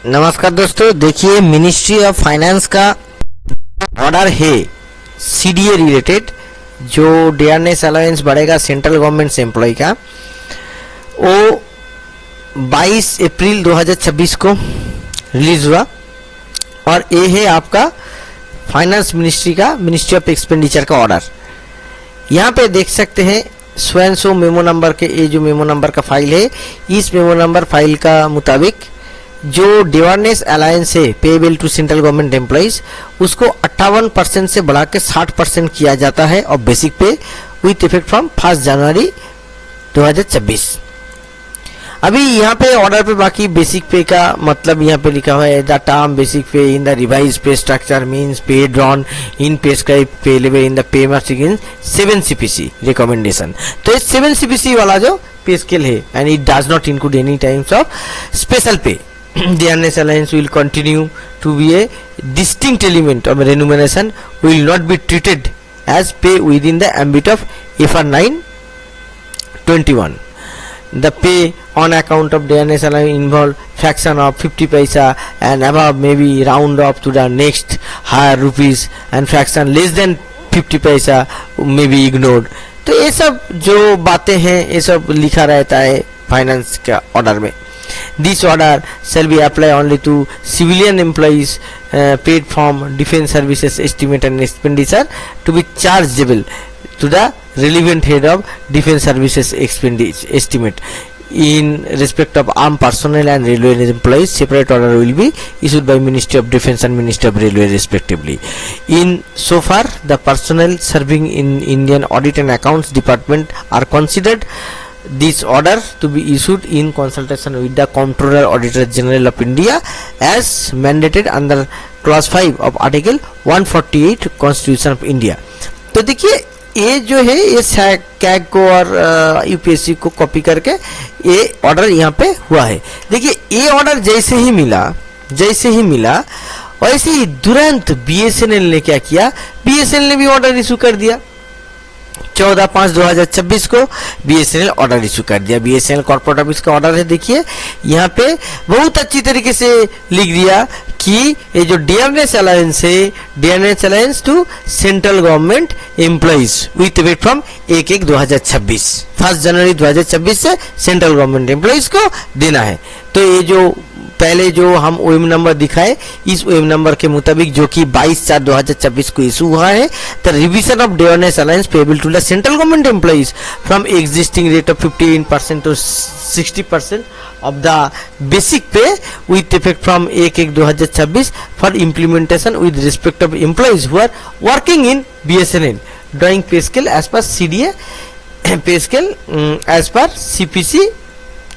नमस्कार दोस्तों, देखिए मिनिस्ट्री ऑफ फाइनेंस का ऑर्डर है सीडीए रिलेटेड। जो डियरनेस अलाउंस बढ़ेगा सेंट्रल गवर्नमेंट से एम्प्लॉय का, वो 22 अप्रैल 2026 को रिलीज हुआ। और ये है आपका फाइनेंस मिनिस्ट्री का, मिनिस्ट्री ऑफ एक्सपेंडिचर का ऑर्डर। यहाँ पे देख सकते हैं स्वयं सो मेमो नंबर के, ये जो मेमो नंबर का फाइल है, इस मेमो नंबर फाइल का मुताबिक जो डियरनेस अलायंस है payable to central government employees, उसको 58% से बढ़ा के 60% किया जाता है और बेसिक पे विथ इफेक्ट फ्रॉम 1 जनवरी 2026। अभी यहाँ पे ऑर्डर पे बाकी बेसिक पे का मतलब यहाँ पे लिखा हुआ है, द टर्म बेसिक पे इन द रिवाइज पे स्ट्रक्चर मीन्स पे ड्रॉन इन पे स्क्राइब पे level in the pay must in 7 CPC recommendation. तो ये 7 CPC वाला जो पे स्केल है and it does not include any times of special पे। Dearness allowance will continue to be a distinct element of remuneration, will not be treated as pay within the ambit of FR 9/21. The pay on account of dearness allowance involve fraction of 50 paisa and above may be round up to the next higher rupees and fraction less than 50 paisa may be ignored. तो ये सब जो बातें हैं ये सब लिखा रहता है फाइनेंस का ऑर्डर में। This order shall be applied only to civilian employees paid from defense services estimate and expenditure to be chargeable to the relevant head of defense services expenditure estimate in respect of armed personnel and railway employees. Separate order will be issued by Ministry of Defense and Ministry of Railway respectively. In so far the personnel serving in Indian Audit and Accounts Department are considered this order to be issued in consultation with the Comptroller Auditor General of India as mandated under clause 5 of article 148 Constitution of India. तो देखिए ये जो है ये CAG को और UPSC को copy करके ये ऑर्डर यहाँ पे हुआ है। देखिए ये ऑर्डर जैसे ही मिला वैसे ही तुरंत बीएसएनएल ने क्या किया, बीएसएनएल ने भी ऑर्डर इशू कर दिया। 14/5/2026 को बीएसएनएल ऑर्डर इशू कर दिया। बीएसएनएल कॉर्पोरेट ऑफिस का ऑर्डर है। देखिए यहाँ पे बहुत अच्छी तरीके से लिख दिया कि ये जो डियरनेस अलाउंस है, dearness allowance to central government employees with effect from 1/1/2026, 1 जनवरी 2026 से सेंट्रल गवर्नमेंट एम्प्लॉइज को देना है। तो ये जो पहले जो हम ओएम नंबर दिखाए, इस ओएम नंबर के मुताबिक जो कि 22/4/2026 को इशू हुआ है, the revision of dearness allowance payable to the central government employees from existing rate of 15% to 60% of the basic pay with effect from 1/1/2026 for implementation with respect of employees who are working in BSNL drawing pay scale as per CDA pay scale as per CPC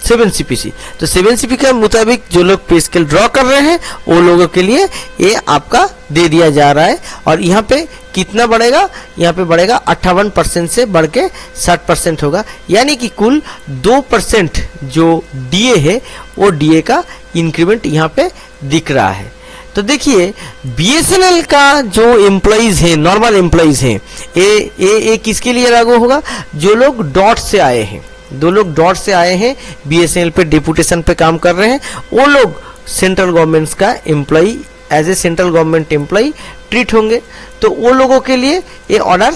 7 CPC। तो 7 CPC के मुताबिक जो लोग पे scale draw कर रहे हैं वो लोगों के लिए ये आपका दे दिया जा रहा है। और यहाँ पे कितना बढ़ेगा, यहाँ पे बढ़ेगा 58% से बढ़ के 60% होगा, यानी कि कुल 2% जो डीए है वो डीए का इंक्रीमेंट यहाँ पे दिख रहा है। तो देखिए बीएसएनएल का जो एम्प्लॉइज है, नॉर्मल एम्प्लॉइज हैं, ये किसके लिए लागू होगा, जो लोग डॉट से आए हैं, दो लोग डॉट से आए हैं बीएसएनएल पे डेपुटेशन पे काम कर रहे हैं, वो लोग सेंट्रल गवर्नमेंट का employee as a central government employee treat होंगे। तो वो लोगों के लिए ये ऑर्डर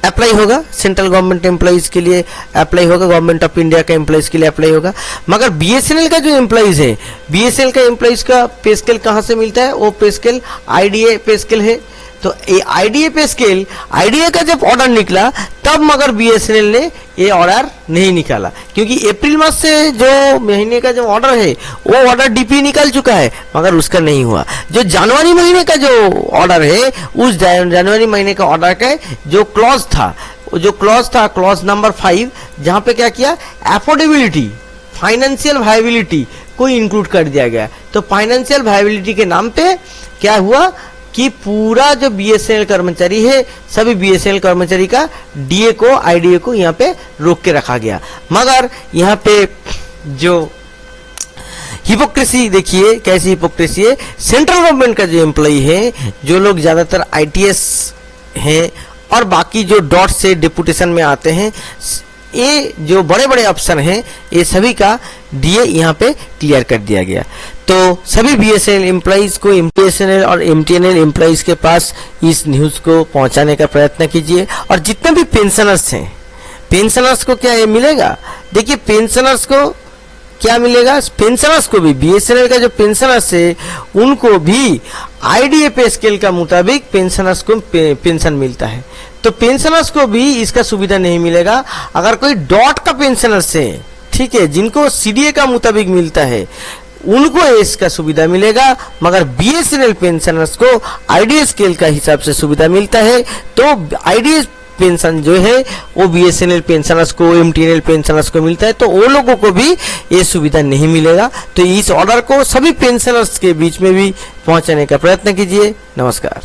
अप्लाई होगा, सेंट्रल गवर्नमेंट एम्प्लॉइज के लिए अप्लाई होगा, गवर्नमेंट ऑफ इंडिया के एम्प्लॉइज के लिए अप्लाई होगा। मगर बीएसएनएल का जो एम्प्लॉइज है, बीएसएनएल का एम्प्लॉइज का पे स्केल कहाँ से मिलता है, वो पे स्केल आईडीए पे स्केल है। तो ये आईडीए पे स्केल, आईडीए का जब ऑर्डर निकला तब मगर बीएसएनएल ने ये ऑर्डर नहीं निकाला, क्योंकि अप्रैल मास से जो महीने का जो ऑर्डर है वो ऑर्डर डीपी निकल चुका है, मगर उसका नहीं हुआ। जो जनवरी महीने का जो ऑर्डर है, उस जनवरी महीने का ऑर्डर का जो क्लॉज था, क्लॉज नंबर 5, जहाँ पे क्या किया, अफोर्डेबिलिटी, फाइनेंशियल वायबिलिटी को इंक्लूड कर दिया गया। तो फाइनेंशियल वायबिलिटी के नाम पे क्या हुआ कि पूरा जो बीएसएनएल कर्मचारी है, सभी बीएसएनएल कर्मचारी का डीए को, आईडीए को यहाँ पे रोक के रखा गया। मगर यहाँ पे जो हिपोक्रेसी देखिए, कैसी हिपोक्रेसी है, सेंट्रल गवर्नमेंट का जो एम्प्लॉई है, जो लोग ज्यादातर आईटीएस हैं और बाकी जो डॉट से डिपुटेशन में आते हैं, ये जो बड़े बड़े ऑप्शन हैं ये सभी का डीए यहाँ पे क्लियर कर दिया गया। तो सभी बीएसएनएल एम्प्लॉइज को बीएसएनएल और एमटीएनएल एम्प्लॉइज के पास इस न्यूज को पहुंचाने का प्रयत्न कीजिए। और जितने भी पेंशनर्स हैं, पेंशनर्स को क्या ये मिलेगा? देखिए पेंशनर्स को क्या मिलेगा? पेंशनर्स को भी, बीएसएनएल का जो पेंशनर्स है उनको भी आईडीए पे स्केल का मुताबिक पेंशनर्स को पेंशन मिलता है। तो पेंशनर्स को भी इसका सुविधा नहीं मिलेगा। अगर कोई डॉट का पेंशनर्स है, ठीक है, जिनको सीडीए का मुताबिक मिलता है, उनको इसका सुविधा मिलेगा, मगर बीएसएनएल पेंशनर्स को आईडीए स्केल का हिसाब से सुविधा मिलता है। तो आईडीए पेंशन जो है वो बीएसएनएल पेंशनर्स को, एमटीएनएल पेंशनर्स को मिलता है, तो वो लोगों को भी ये सुविधा नहीं मिलेगा। तो इस ऑर्डर को सभी पेंशनर्स के बीच में भी पहुंचाने का प्रयत्न कीजिए। नमस्कार।